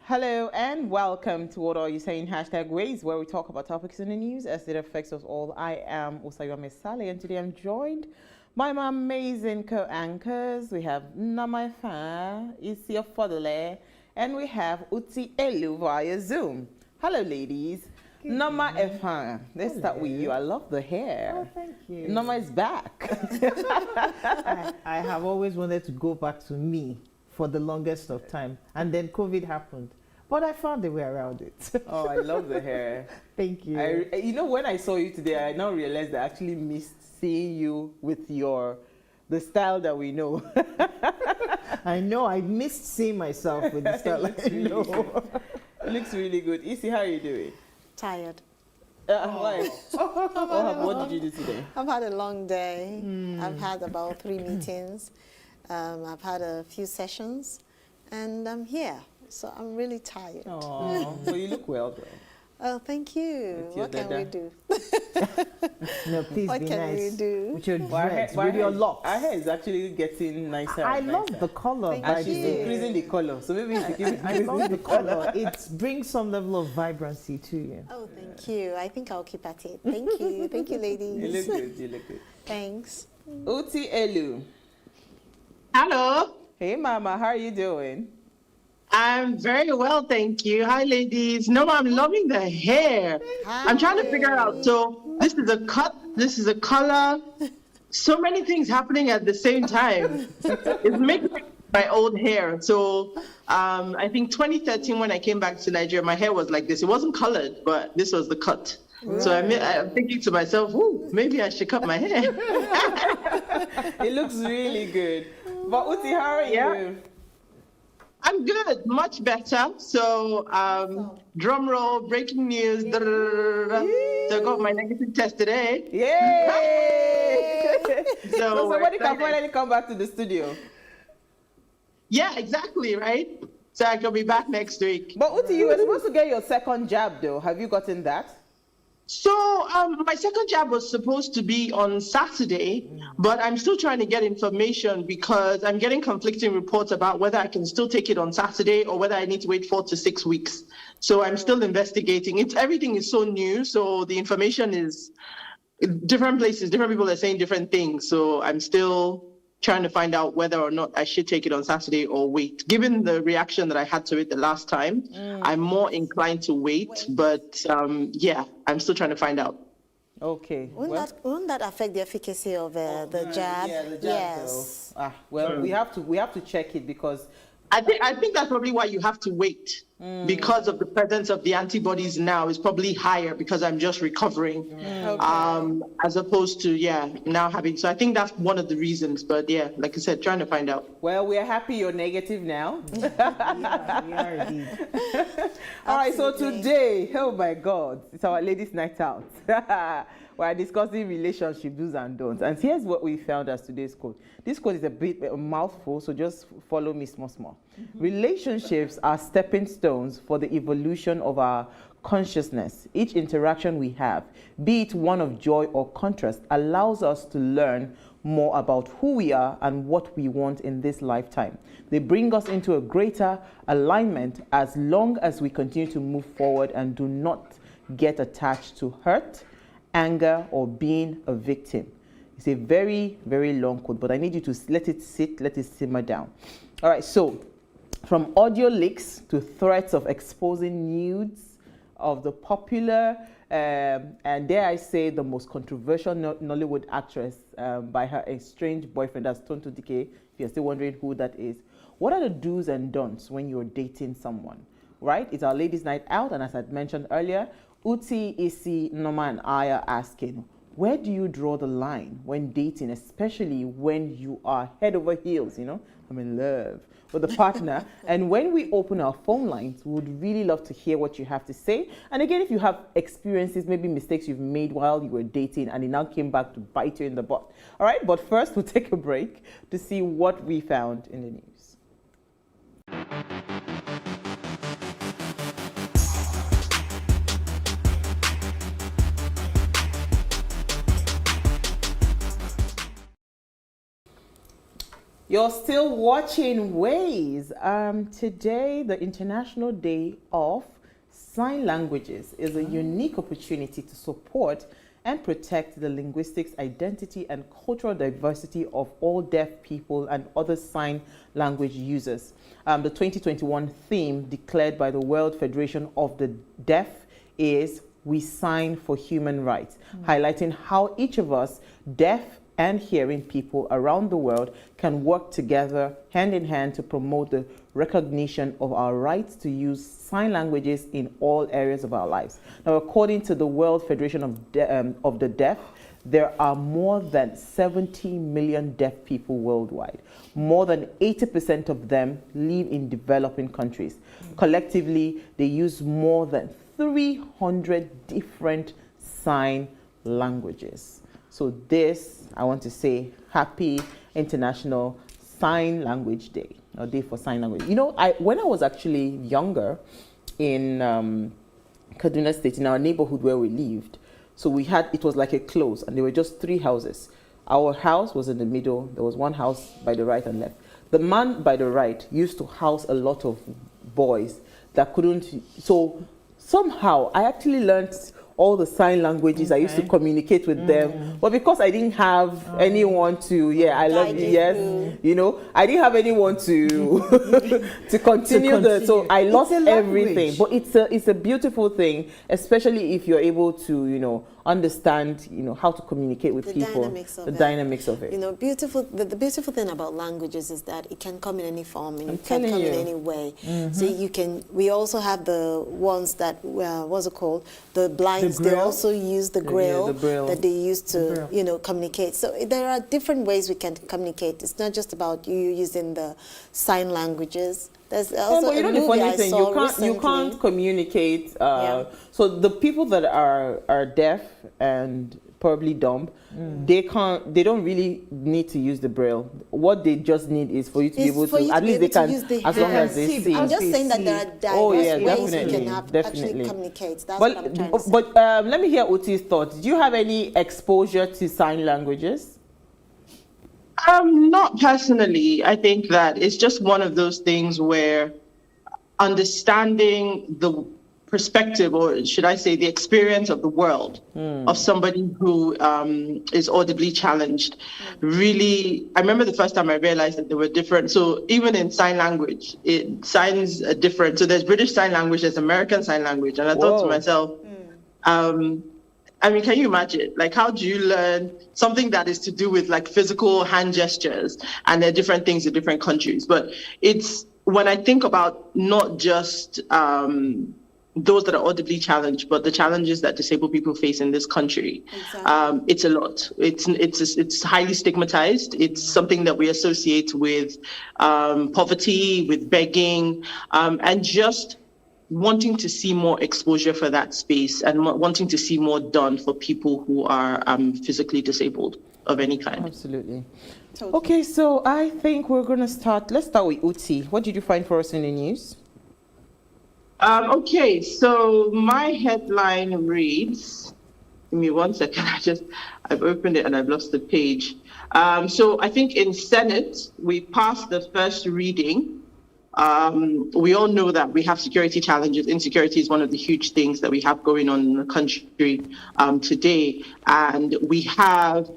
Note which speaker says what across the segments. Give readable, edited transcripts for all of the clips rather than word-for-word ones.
Speaker 1: Hello and welcome to What Are You Saying? #Ways, where we talk about topics in the news as it affects us all. I am Usayome Sale, and today I'm joined by my amazing co-anchors. We have Namafa, Isia Fodele, and we have Uti Elu via Zoom. Hello, ladies. Nama F1. Let's start with you. I love the hair.
Speaker 2: Oh, thank you.
Speaker 1: Nama is back.
Speaker 2: I have always wanted to go back to me for the longest of time, and then COVID happened, but I found a way around it.
Speaker 1: Oh, I love the hair.
Speaker 2: Thank you.
Speaker 1: You know, when I saw you today, I now realized I actually missed seeing you with the style that we know.
Speaker 2: I know. I missed seeing myself with the style. I know.
Speaker 1: It looks really good. Isi, how are you doing?
Speaker 3: Tired.
Speaker 1: Why? What did you do today?
Speaker 3: I've had a long day. I've had about 3 meetings. I've had a few sessions, and I'm here. So I'm really tired.
Speaker 1: Oh, well, you look well, though.
Speaker 3: Oh, thank you. What can we do?
Speaker 2: No, please
Speaker 3: What
Speaker 2: be
Speaker 3: can we
Speaker 2: nice.
Speaker 3: do?
Speaker 2: With your dreads, with your locks.
Speaker 1: Our hair is actually getting nicer.
Speaker 2: I
Speaker 1: and
Speaker 2: love
Speaker 1: nicer.
Speaker 2: the color.
Speaker 3: Thank
Speaker 2: by
Speaker 1: And
Speaker 2: the
Speaker 1: she's
Speaker 2: way.
Speaker 1: increasing the color. So maybe if you keep
Speaker 2: I love the color. It brings some level of vibrancy to you.
Speaker 3: Oh, thank you. I think I'll keep at it. Thank you. Thank you,
Speaker 1: You
Speaker 3: ladies.
Speaker 1: look good. You look good.
Speaker 3: Thanks.
Speaker 1: Uti Elu.
Speaker 4: Hello,
Speaker 1: Hey, Mama. How are you doing?
Speaker 4: I'm very well, thank you. Hi, ladies. No, I'm loving the hair. I'm trying to figure out. So this is a cut. This is a color. So many things happening at the same time. It's making my old hair. So I think 2013, when I came back to Nigeria, my hair was like this. It wasn't colored, but this was the cut. So I'm thinking to myself, ooh, maybe I should cut my hair.
Speaker 1: It looks really good. But Uti, how are you?
Speaker 4: I'm good, much better. So, drum roll, breaking news. So I got my negative test today.
Speaker 1: Yay! So
Speaker 4: we're
Speaker 1: somebody can
Speaker 4: excited.
Speaker 1: finally come back to the studio.
Speaker 4: Yeah, exactly, right? So I can be back next week.
Speaker 1: But Uti, you were supposed to get your second jab, though. Have you gotten that?
Speaker 4: So my second jab was supposed to be on Saturday, but I'm still trying to get information because I'm getting conflicting reports about whether I can still take it on Saturday or whether I need to wait 4 to 6 weeks. So I'm still investigating. Everything is so new, so the information is different places, different people are saying different things. So I'm still trying to find out whether or not I should take it on Saturday or wait. Given the reaction that I had to it the last time, I'm more inclined to wait. But yeah, I'm still trying to find out.
Speaker 1: Okay.
Speaker 3: Won't that affect the efficacy of the jab?
Speaker 1: Yeah, the jab.
Speaker 3: Yes.
Speaker 1: So, well, we have to check it because
Speaker 4: I think that's probably why you have to wait, because of the presence of the antibodies now is probably higher because I'm just recovering, as opposed to now having. So I think that's one of the reasons. But yeah, like I said, trying to find out.
Speaker 1: well, we are happy you're negative now.
Speaker 2: We are indeed.
Speaker 1: All right, so
Speaker 3: Absolutely.
Speaker 1: today, oh my God, it's our ladies' night out. We're discussing relationship do's and don'ts. And here's what we found as today's quote. This quote is a mouthful, so just follow me small. Relationships are stepping stones for the evolution of our consciousness. Each interaction we have, be it one of joy or contrast, allows us to learn more about who we are and what we want in this lifetime. They bring us into a greater alignment as long as we continue to move forward and do not get attached to hurt, anger, or being a victim. It's a very, very long quote, but I need you to let it sit, let it simmer down. All right, so from audio leaks to threats of exposing nudes of the popular and dare I say the most controversial Nollywood actress by her estranged boyfriend, that's TONTO DIKEH, if you're still wondering who that is. What are the do's and don'ts when you're dating someone, right? It's our ladies' night out, and as I'd mentioned earlier, Uti, Isi, Noma, and I are asking, where do you draw the line when dating, especially when you are head over heels, I'm in love with a partner? And when we open our phone lines, we would really love to hear what you have to say. And again, if you have experiences, maybe mistakes you've made while you were dating and it now came back to bite you in the butt. All right, but first we'll take a break to see what we found in the news. You're still watching Ways. Today, the International Day of Sign Languages is a unique opportunity to support and protect the linguistics, identity, and cultural diversity of all deaf people and other sign language users. The 2021 theme declared by the World Federation of the Deaf is "We Sign for Human Rights," highlighting how each of us, deaf and hearing people around the world, can work together hand in hand to promote the recognition of our rights to use sign languages in all areas of our lives. Now, according to the World Federation of the Deaf, there are more than 70 million deaf people worldwide. More than 80% of them live in developing countries. Collectively, they use more than 300 different sign languages. So this, I want to say, happy International Sign Language Day, or Day for Sign Language. You know, when I was actually younger in Kaduna State, in our neighborhood where we lived, so it was like a close, and there were just 3 houses. Our house was in the middle. There was one house by the right and left. The man by the right used to house a lot of boys that couldn't. So somehow I actually learned all the sign languages. I used to communicate with them, but because I didn't have anyone to, I love you, yes, you know, I didn't have anyone to to continue so I lost everything. But it's a beautiful thing, especially if you're able to, you know, understand, you know, how to communicate with people, the dynamics of it.
Speaker 3: You know, the beautiful thing about languages is that it can come in any form and it can come in any way. So we also have the ones that, what's it called? The blinds, they also use the grill that they use to, you know, communicate. So there are different ways we can communicate. It's not just about you using the sign languages. There's also
Speaker 1: but you know the funny thing, you can't communicate. So the people that are deaf and probably dumb, they don't really need to use the braille. What they just need is for you to be able to, at least they can, as long as they see.
Speaker 3: I'm just saying that there are diverse ways you can actually communicate. That's what I'm trying to say.
Speaker 1: But let me hear Uti's thoughts. Do you have any exposure to sign languages?
Speaker 4: Not personally. I think that it's just one of those things where understanding the perspective, or should I say the experience of the world of somebody who is audibly challenged, really, I remember the first time I realized that they were different. So even in sign language, signs are different. So there's British Sign Language, there's American Sign Language. And I thought to myself, I mean, can you imagine? Like, how do you learn something that is to do with like physical hand gestures? And there are different things in different countries. But it's when I think about not just those that are audibly challenged, but the challenges that disabled people face in this country, it's a lot. It's highly stigmatized. It's something that we associate with poverty, with begging, and just wanting to see more exposure for that space and wanting to see more done for people who are physically disabled of any kind.
Speaker 1: Absolutely. Totally. Okay, so I think we're going to start. Let's start with Uti. What did you find for us in the news?
Speaker 4: Okay, so my headline reads, give me 1 second, I've opened it and I've lost the page. So I think in Senate, we passed the first reading. We all know that we have security challenges. Insecurity is one of the huge things that we have going on in the country today. And we have,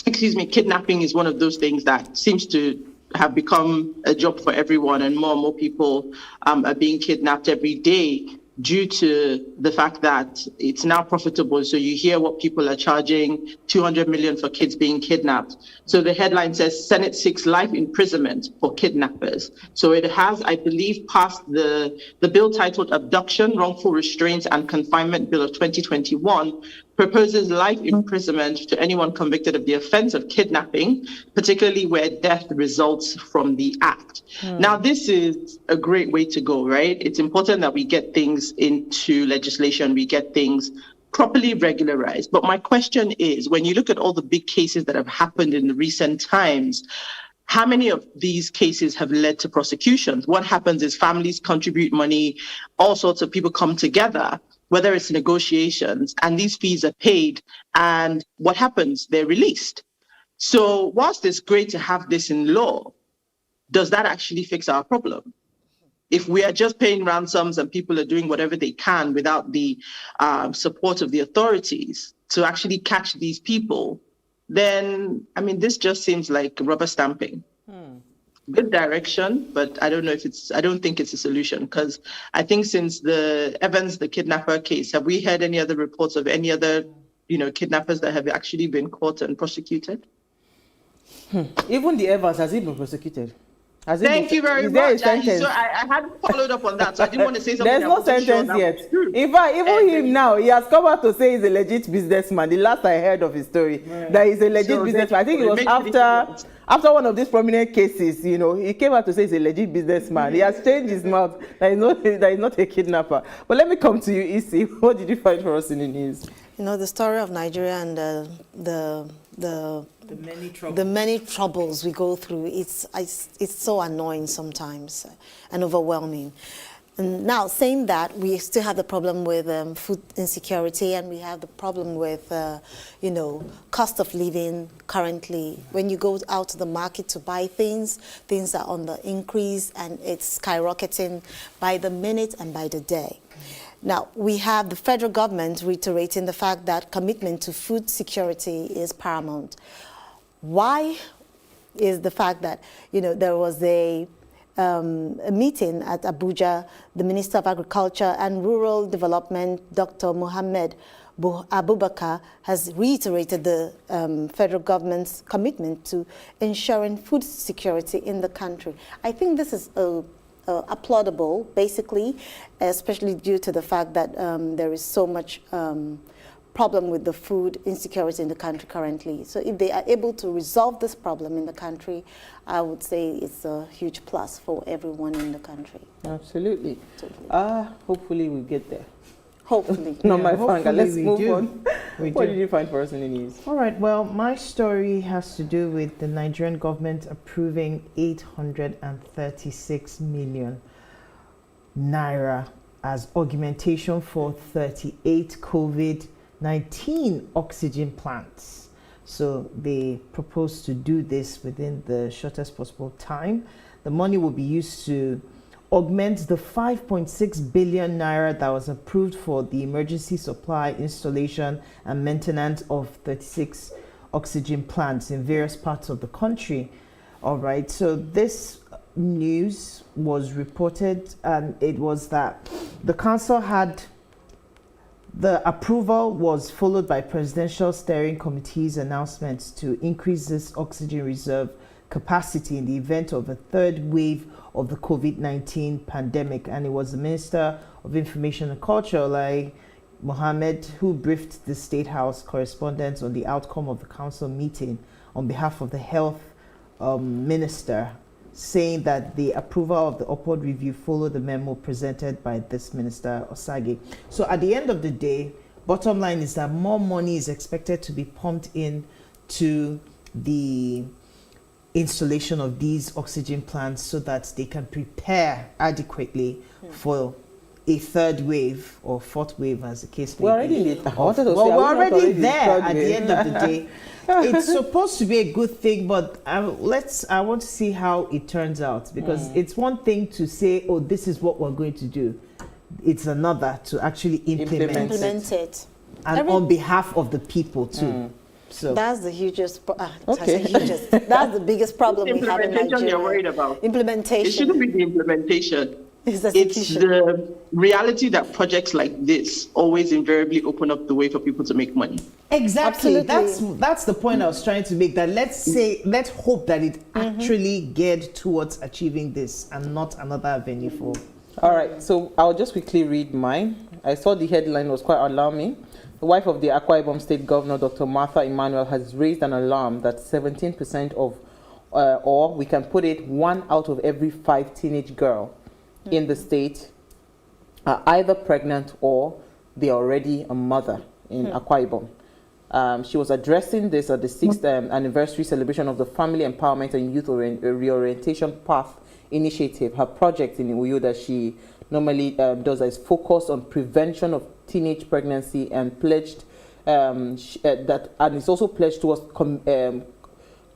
Speaker 4: kidnapping is one of those things that seems to have become a job for everyone, and more people are being kidnapped every day due to the fact that it's now profitable. So you hear what people are charging, 200 million for kids being kidnapped. So the headline says Senate seeks life imprisonment for kidnappers. So it has, I believe, passed the bill titled Abduction, Wrongful Restraint and Confinement Bill of 2021, proposes life imprisonment to anyone convicted of the offense of kidnapping, particularly where death results from the act. Now, this is a great way to go, right? It's important that we get things into legislation, we get things properly regularized. But my question is, when you look at all the big cases that have happened in the recent times, how many of these cases have led to prosecutions? What happens is families contribute money, all sorts of people come together, whether it's negotiations, and these fees are paid, and what happens? They're released. So whilst it's great to have this in law, does that actually fix our problem? If we are just paying ransoms and people are doing whatever they can without the support of the authorities to actually catch these people, then, I mean, this just seems like rubber stamping. Good direction, but I don't know if I don't think it's a solution, because I think since the Evans, the kidnapper case, have we heard any other reports of any other, kidnappers that have actually been caught and prosecuted?
Speaker 1: Even the Evans, has he been prosecuted?
Speaker 4: Thank you very much. I hadn't followed up on that, so I didn't want to say something.
Speaker 1: There's no sentence yet. In fact, even him now, he has come out to say he's a legit businessman. The last I heard of his story, that he's a legit businessman. I think it was after one of these prominent cases, he came out to say he's a legit businessman. He has changed his mouth that he's not a kidnapper. But let me come to you, Isi. What did you find for us in the news?
Speaker 3: The story of Nigeria and the many troubles we go through, it's so annoying sometimes and overwhelming. And now, saying that, we still have the problem with food insecurity, and we have the problem with, cost of living currently. When you go out to the market to buy things are on the increase, and it's skyrocketing by the minute and by the day. Now, we have the federal government reiterating the fact that commitment to food security is paramount. Why is the fact that, there was a meeting at Abuja, the Minister of Agriculture and Rural Development, Dr. Mohammed Abubakar, has reiterated the federal government's commitment to ensuring food security in the country. I think this is applaudable, basically, especially due to the fact that there is so much problem with the food insecurity in the country currently. So if they are able to resolve this problem in the country, I would say it's a huge plus for everyone in the country.
Speaker 1: Absolutely. Hopefully we get there.
Speaker 3: Hopefully.
Speaker 1: Not my fanga. Let's move on. What did you find for us in the news?
Speaker 2: All right. Well, my story has to do with the Nigerian government approving 836 million naira as augmentation for 38 COVID-19 oxygen plants. So they propose to do this within the shortest possible time. The money will be used to augment the 5.6 billion naira that was approved for the emergency supply, installation and maintenance of 36 oxygen plants in various parts of the country. All right, so this news was reported, and it was that the council had the approval was followed by Presidential Steering Committee's announcements to increase this oxygen reserve capacity in the event of a third wave of the COVID-19 pandemic. And it was the Minister of Information and Culture, like Mohammed, who briefed the State House correspondents on the outcome of the council meeting on behalf of the Health Minister, saying that the approval of the upward review followed the memo presented by this Minister SAGA. So at the end of the day, bottom line is that more money is expected to be pumped in to the installation of these oxygen plants so that they can prepare adequately for a third wave or fourth wave, as the case may be.
Speaker 1: We're
Speaker 2: already there at the end of the day. It's supposed to be a good thing, but I want to see how it turns out, because it's one thing to say, oh, this is what we're going to do. It's another to actually implement it. And on behalf of the people too. So
Speaker 3: that's the hugest. That's the biggest problem we have in Nigeria.
Speaker 4: Implementation you're worried about.
Speaker 3: Implementation.
Speaker 4: It shouldn't be the implementation. It's the reality that projects like this always invariably open up the way for people to make money.
Speaker 2: Exactly. That's the point I was trying to make. That let's hope that it actually geared towards achieving this and not another avenue for.
Speaker 1: All right. So I'll just quickly read mine. I saw the headline was quite alarming. The wife of the Akwa Ibom State Governor, Dr. Martha Emmanuel, has raised an alarm that 17% of, or we can put it, 1 out of every 5 teenage girl in the state are either pregnant or they're already a mother in Akwa Ibom. She was addressing this at the 6th anniversary celebration of the Family Empowerment and Youth Reorientation Path Initiative. Her project in Uyo that she normally does is focused on prevention of teenage pregnancy and pledged and it's also pledged towards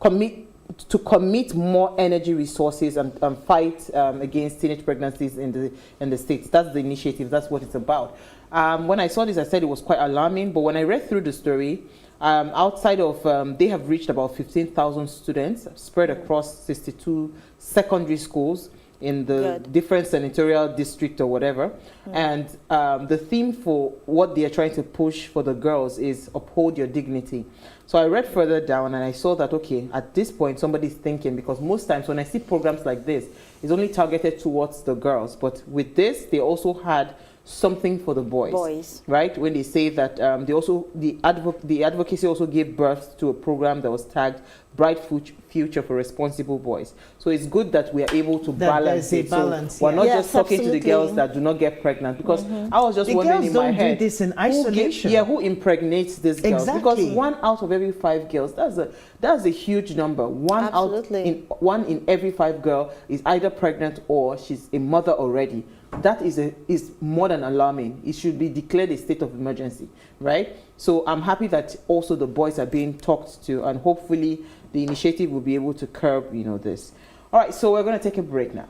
Speaker 1: commit more energy resources and fight against teenage pregnancies in the states. That's the initiative. That's what it's about. When I saw this, I said it was quite alarming. But when I read through the story, outside of they have reached about 15,000 students spread across 62 secondary schools in the different senatorial district or whatever. And the theme for what they are trying to push for the girls is uphold your dignity. So I read further down and I saw that, okay, at this point, somebody's thinking, because most times when I see programs like this, it's only targeted towards the girls. But with this, they also had something for the boys. Right? When they say that they also, the advocacy also gave birth to a program that was tagged Bright Future for Responsible Boys. So it's good that we are able to balance it. So we're not just talking to the girls that do not get pregnant, because I was just wondering in my head,
Speaker 2: do this in isolation.
Speaker 1: Who impregnates these girls? Because 1 out of every 5 girls, that's a huge number. One in every 5 girl is either pregnant or she's a mother already. That is more than alarming. It should be declared a state of emergency, right? So I'm happy that also the boys are being talked to, and hopefully the initiative will be able to curb, this. All right, so we're going to take a break now.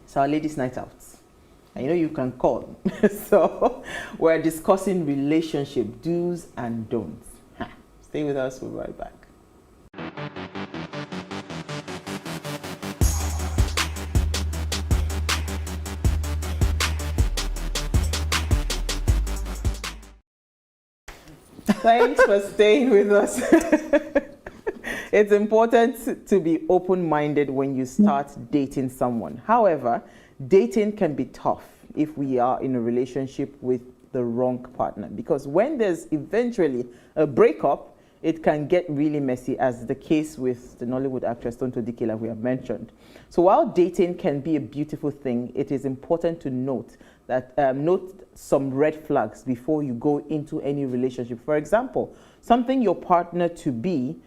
Speaker 1: It's our ladies' night out. And you can call. So we're discussing relationship do's and don'ts. Stay with us. We'll be right back. Thanks for staying with us. It's important to be open-minded when you start dating someone. However, dating can be tough if we are in a relationship with the wrong partner, because when there's eventually a breakup, it can get really messy, as the case with the Nollywood actress TONTO like we have mentioned. So while dating can be a beautiful thing, it is important to note some red flags before you go into any relationship. For example, something your partner to be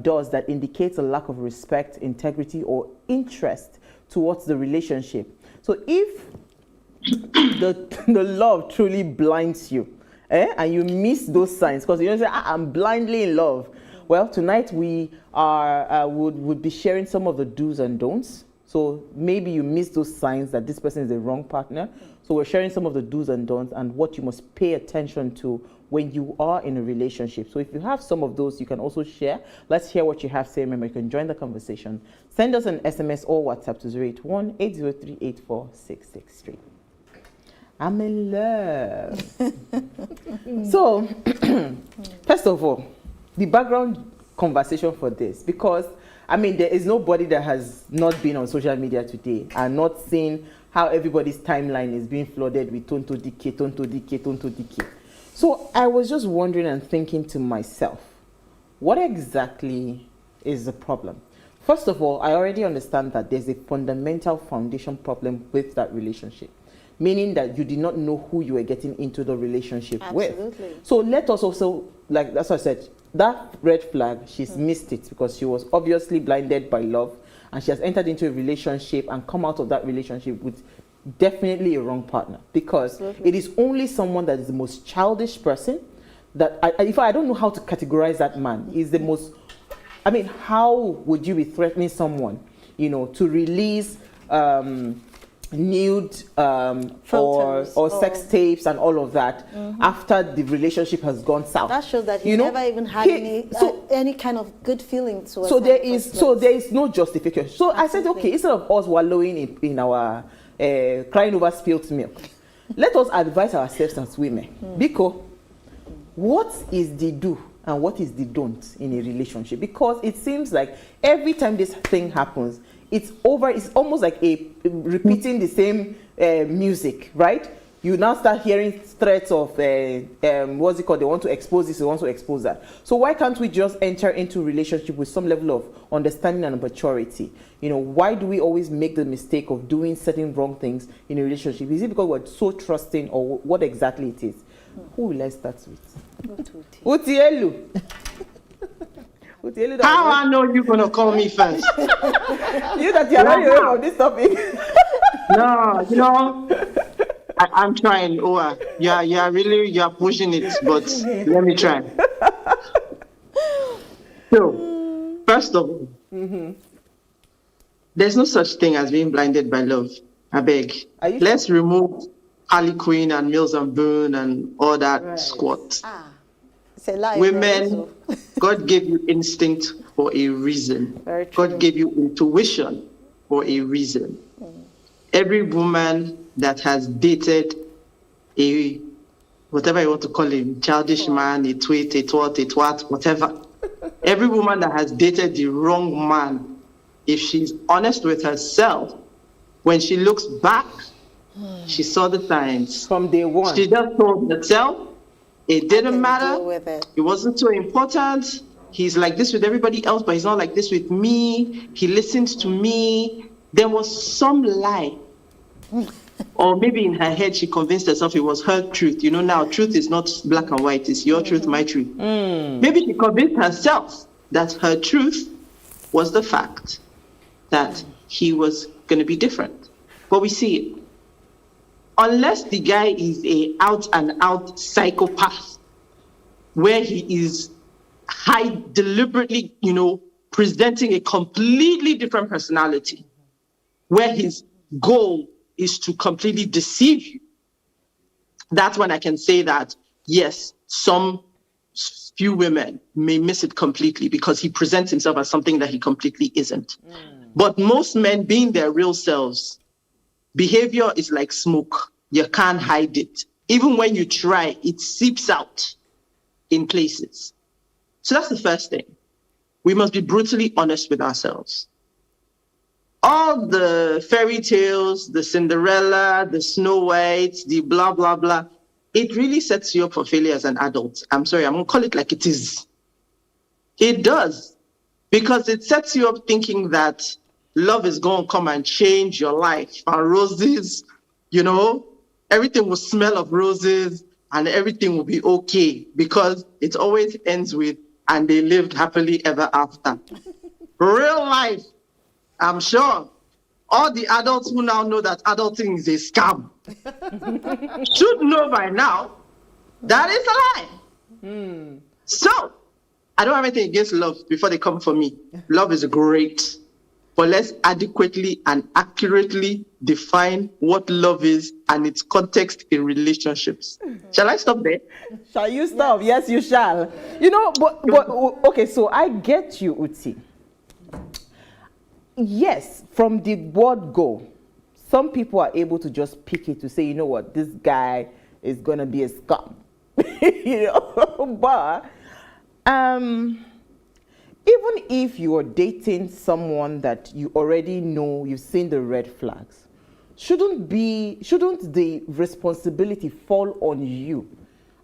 Speaker 1: does that indicates a lack of respect, integrity, or interest towards the relationship. So if the love truly blinds you, and you miss those signs, because you don't say, I'm blindly in love. Well, tonight we are would be sharing some of the do's and don'ts. So maybe you miss those signs that this person is the wrong partner. So we're sharing some of the do's and don'ts and what you must pay attention to when you are in a relationship. So if you have some of those, you can also share. Let's hear what you have to say. Remember, you can join the conversation. Send us an SMS or WhatsApp to 081-803-84663. I'm in love. So, first of all, the background conversation for this, because there is nobody that has not been on social media today and not seen how everybody's timeline is being flooded with Tonto Dike. So I was just wondering and thinking to myself, what exactly is the problem? First of all, I already understand that there's a fundamental foundation problem with that relationship, meaning that you did not know who you were getting into the relationship with. So let us also, like that's what I said, that red flag, she's missed it because she was obviously blinded by love, and she has entered into a relationship and come out of that relationship with definitely a wrong partner, because it is only someone that is the most childish person that, I don't know how to categorize that man, is the most, how would you be threatening someone, to release nude or sex tapes and all of that after the relationship has gone south?
Speaker 3: That shows that he never even had any kind of good feeling towards
Speaker 1: there is no justification. So absolutely. I said, okay, instead of us wallowing in our crying over spilt milk, let us advise ourselves as women, because what is the do and what is the don't in a relationship? Because it seems like every time this thing happens, it's almost like repeating the same music, right? You now start hearing threats of what's it called? They want to expose this, they want to expose that. So why can't we just enter into relationship with some level of understanding and maturity? Why do we always make the mistake of doing certain wrong things in a relationship? Is it because we're so trusting, or what exactly it is? Who will I start with? Utielu.
Speaker 4: How I know you're gonna call me first?
Speaker 1: You that you're not aware of this topic.
Speaker 4: No, I'm trying. You're pushing it, but let me try. So, First of all, there's no such thing as being blinded by love. I beg. Let's remove Harley Quinn and Mills and Boone and all that squat.
Speaker 3: It's a lie.
Speaker 4: Women, God gave you instinct for a reason.
Speaker 3: Very true.
Speaker 4: God gave you intuition for a reason. Every woman that has dated a, whatever you want to call him, childish man, a tweet, a twat, whatever. Every woman that has dated the wrong man, if she's honest with herself, when she looks back, she saw the signs.
Speaker 1: From day one.
Speaker 4: She just told herself, it didn't matter.
Speaker 3: It
Speaker 4: wasn't so important. He's like this with everybody else, but he's not like this with me. He listens to me. There was some lie. Or maybe in her head, she convinced herself it was her truth. You know, now truth is not black and white. It's your truth, my truth. Maybe she convinced herself that her truth was the fact that he was going to be different. But we see it. Unless the guy is a out and out psychopath, where he is deliberately, presenting a completely different personality, where his goal is to completely deceive you, that's when I can say that, yes, some few women may miss it completely because he presents himself as something that he completely isn't. But most men, being their real selves, behavior is like smoke. You can't hide it. Even when you try, it seeps out in places. So that's the first thing. We must be brutally honest with ourselves. All the fairy tales, the Cinderella, the Snow White, the blah, blah, blah, it really sets you up for failure as an adult. I'm sorry, I'm going to call it like it is. It does. Because it sets you up thinking that love is going to come and change your life. And roses, everything will smell of roses and everything will be okay. Because it always ends with, and they lived happily ever after. Real life, I'm sure all the adults who now know that adulting is a scam should know by now that is a lie. So, I don't have anything against love before they come for me. Love is great. But let's adequately and accurately define what love is and its context in relationships. Shall I stop there?
Speaker 1: Shall you stop? Yes, you shall. But okay, so I get you, Uti. Yes, from the word go, some people are able to just pick it to say, you know what, this guy is going to be a scum. But even if you're dating someone that you already know, you've seen the red flags, shouldn't the responsibility fall on you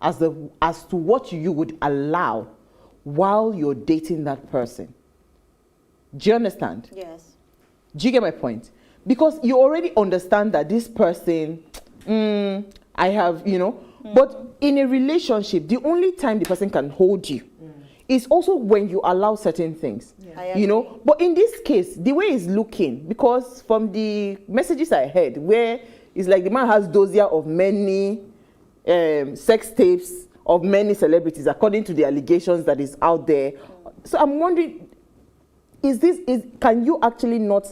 Speaker 1: as to what you would allow while you're dating that person? Do you understand?
Speaker 3: Yes.
Speaker 1: Do you get my point? Because you already understand that this person, I have, but in a relationship, the only time the person can hold you is also when you allow certain things, But in this case, the way it's looking, because from the messages I heard, where it's like the man has dossier of many sex tapes of many celebrities, according to the allegations that is out there. So I'm wondering, can you actually not,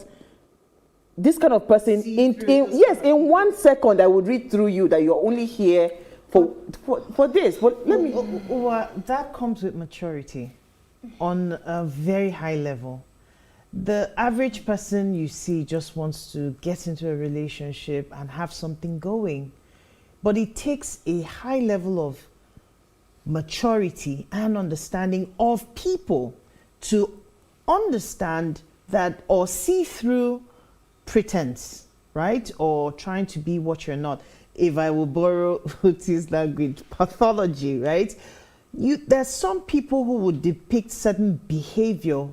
Speaker 1: this kind of person, in 1 second I would read through you that you're only here for this. But let me.
Speaker 2: That comes with maturity on a very high level. The average person you see just wants to get into a relationship and have something going. But it takes a high level of maturity and understanding of people to understand that or see through pretense, right? Or trying to be what you're not. If I will borrow Uti's language, pathology, right? There's some people who would depict certain behavior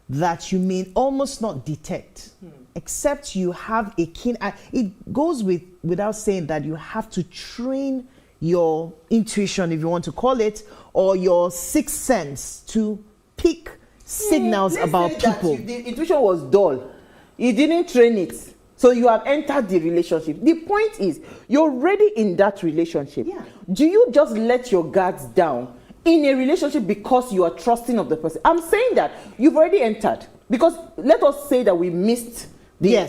Speaker 2: that you may almost not detect, except you have a keen eye. It goes without saying that you have to train your intuition, if you want to call it, or your sixth sense to pick signals about people.
Speaker 1: The intuition was dull. You didn't train it. So you have entered the relationship. The point is, you're already in that relationship. Yeah. Do you just let your guards down? in a relationship because you are trusting of the person. I'm saying that you've already entered, because let us say that we missed the,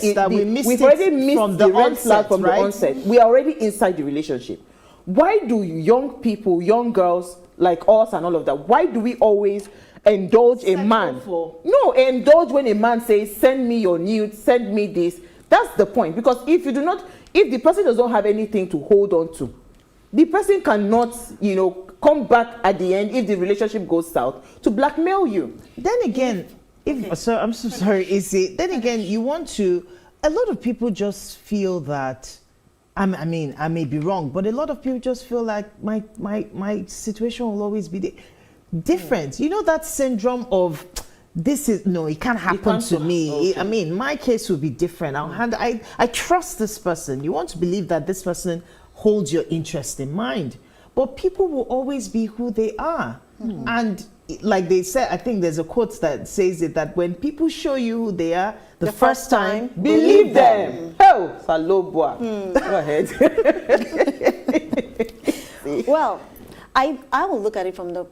Speaker 1: we've already missed from the red flag from the onset. We are already inside the relationship. Why do young people, young girls like us and all of that, why do we always indulge a man? No, indulge when a man says, send me your nudes, send me this. That's the point. Because if you do not, if the person does not have anything to hold on to, the person cannot, you know, come back at the end if the relationship goes south to blackmail you.
Speaker 2: Then again, so I'm so sorry, Izzy. Then again, you want to, a lot of people just feel that, I mean, I may be wrong, but a lot of people just feel like my situation will always be different. You know, that syndrome of, this is, no, it can't happen to me. Okay. I mean, my case will be different. I trust this person. You want to believe that this person holds your interest in mind. But people will always be who they are. And like they said, I think there's a quote that says it, that when people show you who they are the first time,
Speaker 1: believe them. Oh, Salobwa. Go ahead.
Speaker 3: Well, I will look at it from the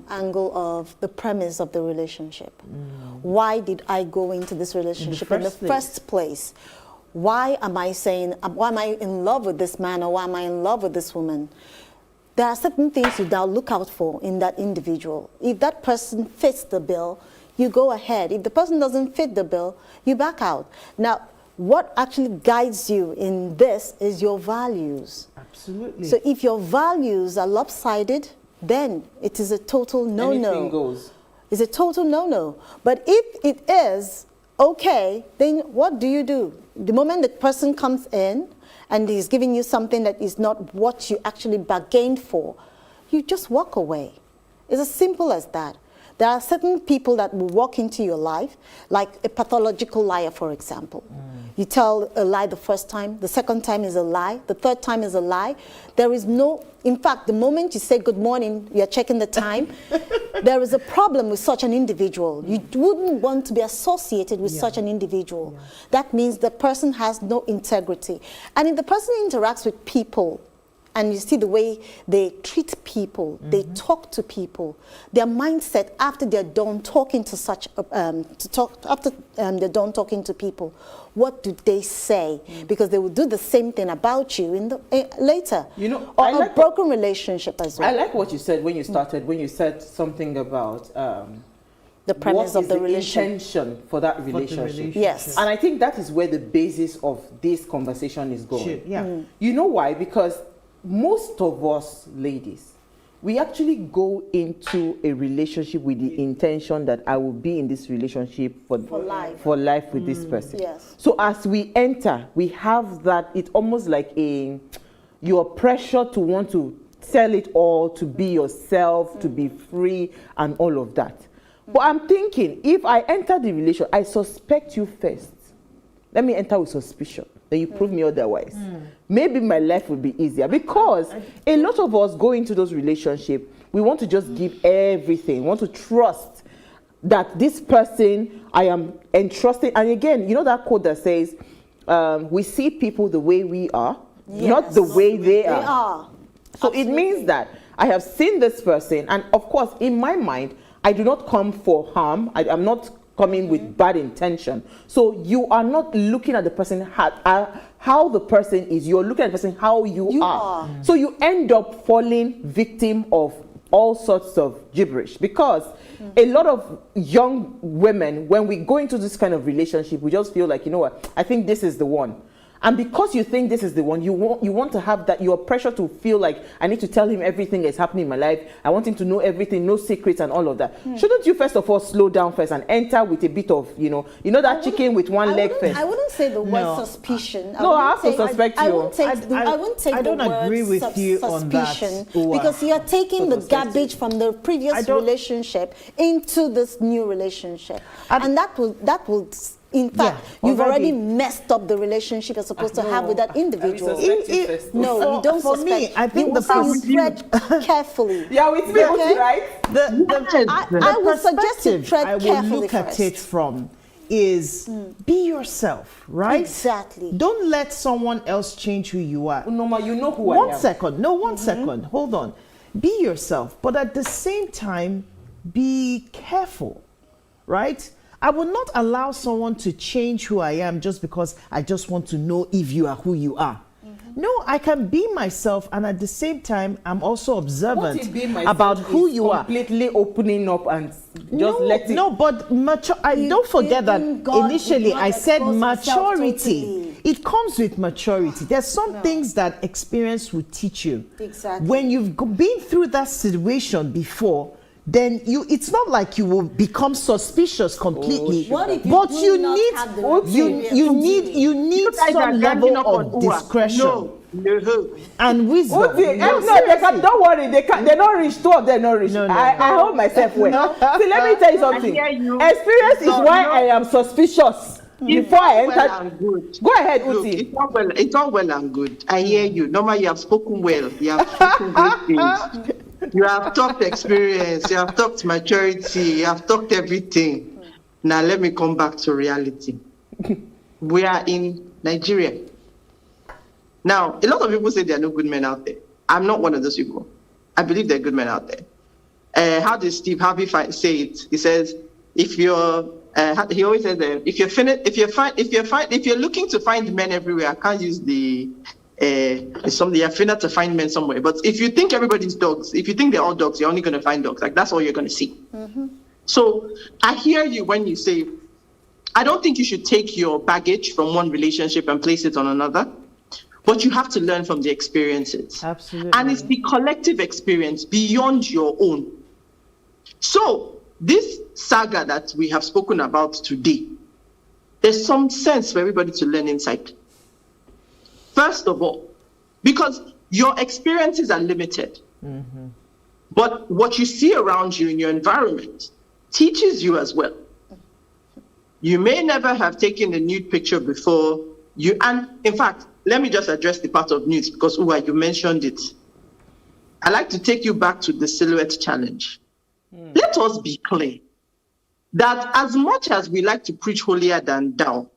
Speaker 3: angle of the premise of the relationship. Why did I go into this relationship in the first place? Why am I saying, why am I in love with this man, or why am I in love with this woman? There are certain things you now look out for in that individual. If that person fits the bill, you go ahead. If the person doesn't fit the bill, you back out. Now, what actually guides you in this is your values.
Speaker 2: Absolutely.
Speaker 3: So if your values are lopsided, then it is a total no-no.
Speaker 1: Anything goes.
Speaker 3: It's a total no-no. But if it is okay, then what do? The moment the person comes in and he's giving you something that is not what you actually bargained for, you just walk away. It's as simple as that. There are certain people that will walk into your life, like a pathological liar, for example. You tell a lie the first time, the second time is a lie, the third time is a lie. There is no, in fact, the moment you say good morning, you're checking the time, there is a problem with such an individual. You wouldn't want to be associated with such an individual. That means the person has no integrity. And if the person interacts with people, and you see the way they treat people, they talk to people, their mindset after they're done talking to such, after they're done talking to people, what do they say? Because they will do the same thing about you in the, later. You know, or like a broken relationship as well.
Speaker 1: I like what you said when you started, when you said something about
Speaker 3: the premise of the relationship.
Speaker 1: Intention for that relationship.
Speaker 3: Yes.
Speaker 1: And I think that is where the basis of this conversation is going. You know why? Because most of us ladies, we actually go into a relationship with the intention that I will be in this relationship for life with this person.
Speaker 3: Yes.
Speaker 1: So as we enter, we have that, it's almost like your pressure to want to sell it all, to be yourself, to be free and all of that. But I'm thinking, if I enter the relationship, I suspect you first. Let me enter with suspicion. Then you prove me otherwise. Maybe my life will be easier, because a lot of us go into those relationships, we want to just give everything. We want to trust that this person I am entrusting. And again, you know that quote that says, we see people the way we are, not the way they are. So it means that I have seen this person, and of course, in my mind, I do not come for harm. I'm not coming with bad intention. So you are not looking at the person how the person is. You're looking at the person how you are. So you end up falling victim of all sorts of gibberish, because a lot of young women, when we go into this kind of relationship, we just feel like, you know what, I think this is the one. And because you think this is the one, you want to have that, your pressure to feel like, I need to tell him everything that's happening in my life. I want him to know everything, no secrets and all of that. Shouldn't you first of all slow down first and enter with a bit of, you know that chicken with one leg first?
Speaker 3: I wouldn't say the word suspicion.
Speaker 1: No, I have to suspect you.
Speaker 3: I don't agree with you on that. Because you're taking the garbage from the previous relationship into this new relationship. And that will in fact, you've already messed up the relationship you're supposed to have with that individual. No, you don't
Speaker 2: for
Speaker 3: suspect.
Speaker 2: Me, I think
Speaker 3: you tread carefully.
Speaker 1: Yeah, with me, right?
Speaker 3: I would suggest you tread carefully.
Speaker 2: I will look at it from is be yourself, right?
Speaker 3: Exactly.
Speaker 2: Don't let someone else change who you are.
Speaker 1: No, ma, you know who I am.
Speaker 2: One second. Hold on. be yourself, but at the same time, be careful, right? I will not allow someone to change who I am just because I just want to know if you are who you are. No, I can be myself, and at the same time, I'm also observant about who you are.
Speaker 1: Completely opening up and just letting.
Speaker 2: No, but don't forget that initially I said maturity.
Speaker 3: Totally.
Speaker 2: It comes with maturity. There's some things that experience will teach you.
Speaker 3: Exactly.
Speaker 2: When you've been through that situation before, then it's not like you will become suspicious completely.
Speaker 3: What if
Speaker 2: but you need some level of discretion and wisdom.
Speaker 1: No, they can, don't worry, they're not rich. Two of them not rich.
Speaker 2: No,
Speaker 1: I hold myself well. See, let me tell you something. Experience is why I am suspicious. Before I enter, go ahead, Uti.
Speaker 4: It's all well and good. I hear you. Normally, you have spoken well. You have spoken great things. You have talked experience. You have talked maturity. You have talked everything. Now, let me come back to reality. We are in Nigeria. Now, a lot of people say there are no good men out there. I'm not one of those people. I believe there are good men out there. How does Steve Harvey say it? He says, if you're he always says that if you're looking to find men everywhere, I can't use the you're finna to find men somewhere. But if you think everybody's dogs, if you think they're all dogs, you're only going to find dogs. Like, that's all you're going to see. So I hear you when you say, I don't think you should take your baggage from one relationship and place it on another, but you have to learn from the experiences.
Speaker 2: Absolutely.
Speaker 4: And it's the collective experience beyond your own. So this saga that we have spoken about today, there's some sense for everybody to learn insight. First of all, because your experiences are limited, but what you see around you in your environment teaches you as well. You may never have taken a nude picture before you, and in fact, let me just address the part of nudes because Uwa, you mentioned it. I like to take you back to the silhouette challenge. Let us be clear that as much as we like to preach holier than thou,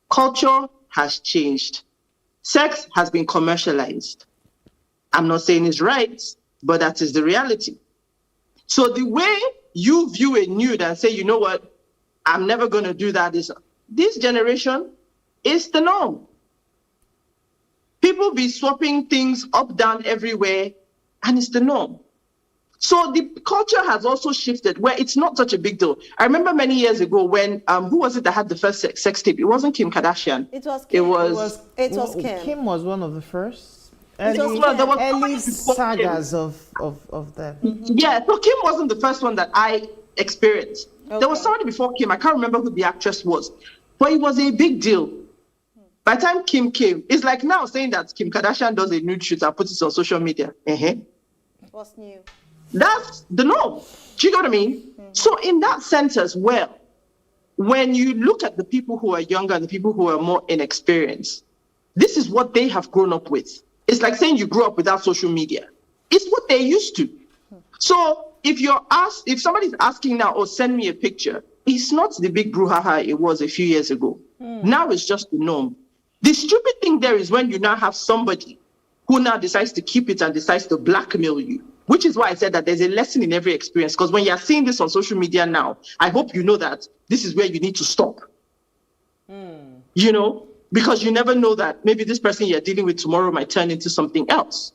Speaker 4: culture has changed. Sex has been commercialized. I'm not saying it's right, but that is the reality. So the way you view a nude and say, you know what, I'm never going to do that, this generation is the norm. People be swapping things up, down, everywhere, and it's the norm. So the culture has also shifted where it's not such a big deal. I remember many years ago when, who was it that had the first sex tape? It wasn't Kim Kardashian.
Speaker 3: It was Kim. It was Kim.
Speaker 2: Kim was one of the first.
Speaker 3: Early
Speaker 2: sagas of them.
Speaker 4: Yeah, so Kim wasn't the first one that I experienced. Okay. There was somebody before Kim. I can't remember who the actress was, but it was a big deal. By the time Kim came, it's like now saying that Kim Kardashian does a nude shoot and puts it on social media.
Speaker 3: What's new?
Speaker 4: That's the norm. Do you know what I mean? So in that sense as well, when you look at the people who are younger and the people who are more inexperienced, this is what they have grown up with. It's like saying you grew up without social media. It's what they're used to. So if somebody's asking now, oh, send me a picture, it's not the big brouhaha it was a few years ago. Now it's just the norm. The stupid thing there is when you now have somebody who now decides to keep it and decides to blackmail you, which is why I said that there's a lesson in every experience. Because when you're seeing this on social media now, I hope you know that this is where you need to stop. You know, because you never know that maybe this person you're dealing with tomorrow might turn into something else.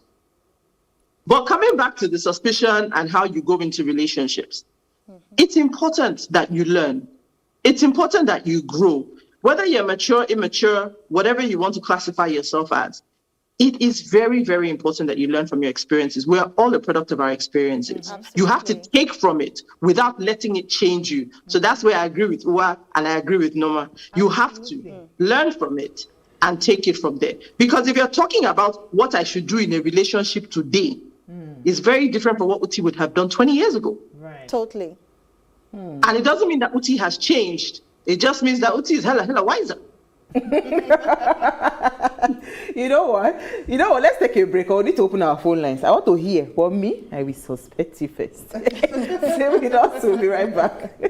Speaker 4: But coming back to the suspicion and how you go into relationships, it's important that you learn. It's important that you grow. Whether you're mature, immature, whatever you want to classify yourself as, it is very, very important that you learn from your experiences. We are all a product of our experiences. You have to take from it without letting it change you. So that's where I agree with Uwa and I agree with Noma. You have to learn from it and take it from there. Because if you're talking about what I should do in a relationship today, it's very different from what Uti would have done 20 years ago.
Speaker 2: Right.
Speaker 3: Totally.
Speaker 4: And it doesn't mean that Uti has changed. It just means that Uti is hella wiser.
Speaker 1: You know what? Let's take a break. I need to open our phone lines. I want to hear. For me, I will suspect you first. Stay with us. We'll be right back.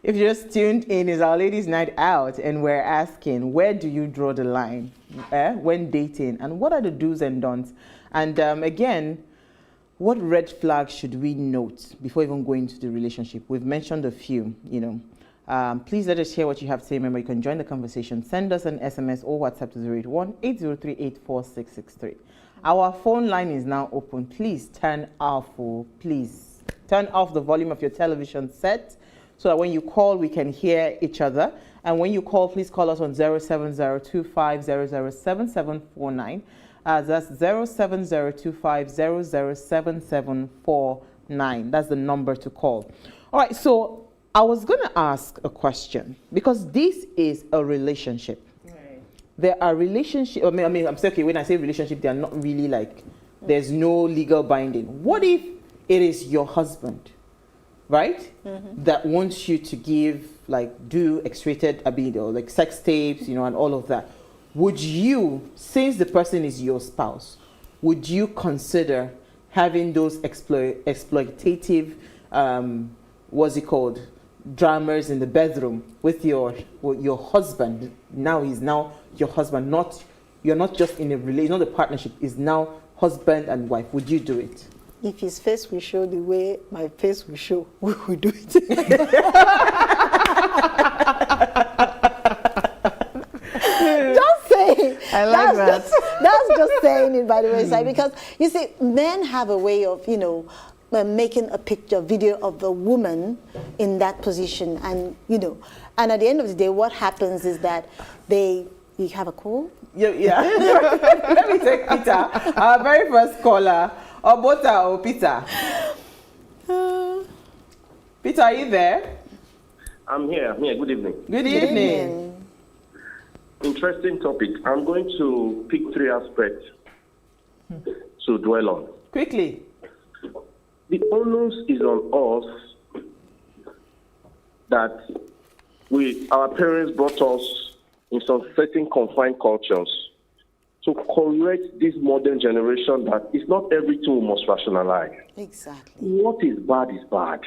Speaker 1: If you just tuned in, it's our ladies' night out, and we're asking, where do you draw the line when dating, and what are the do's and don'ts? And again, what red flags should we note before even going into the relationship? We've mentioned a few, Please let us hear what you have to say. Remember, you can join the conversation. Send us an SMS or WhatsApp to 081-80384663. Our phone line is now open. Please turn off the volume of your television set so that when you call, we can hear each other. And when you call, please call us on 07025007749. That's 07025007749. That's the number to call. All right, so I was going to ask a question because this is a relationship. Right. There are relationships. I'm saying, okay, when I say relationship, they are not really like, there's no legal binding. What if it is your husband, right? Mm-hmm. That wants you to do X-rated or like sex tapes, and all of that. Would you, since the person is your spouse, would you consider having those exploitative, dramas in the bedroom with your husband? Now he's now your husband. You're not just in a relation, not a partnership. Is now husband and wife. Would you do it?
Speaker 3: If his face will show the way my face will show, we will do it. Just saying.
Speaker 2: I like that.
Speaker 3: That's just saying it by the wayside, because you see, men have a way of making a video of the woman in that position, and and at the end of the day, what happens is that you have a call.
Speaker 1: Yeah. Let me take Peter, our very first caller. Or Bota or Peter. Peter, are you there?
Speaker 5: I'm here. Good evening.
Speaker 1: Good evening.
Speaker 5: Interesting topic. I'm going to pick 3 aspects to dwell on.
Speaker 1: Quickly.
Speaker 5: The onus is on us that our parents brought us in some certain confined cultures to correct this modern generation that it's not everything we must rationalize.
Speaker 3: Exactly.
Speaker 5: What is bad is bad.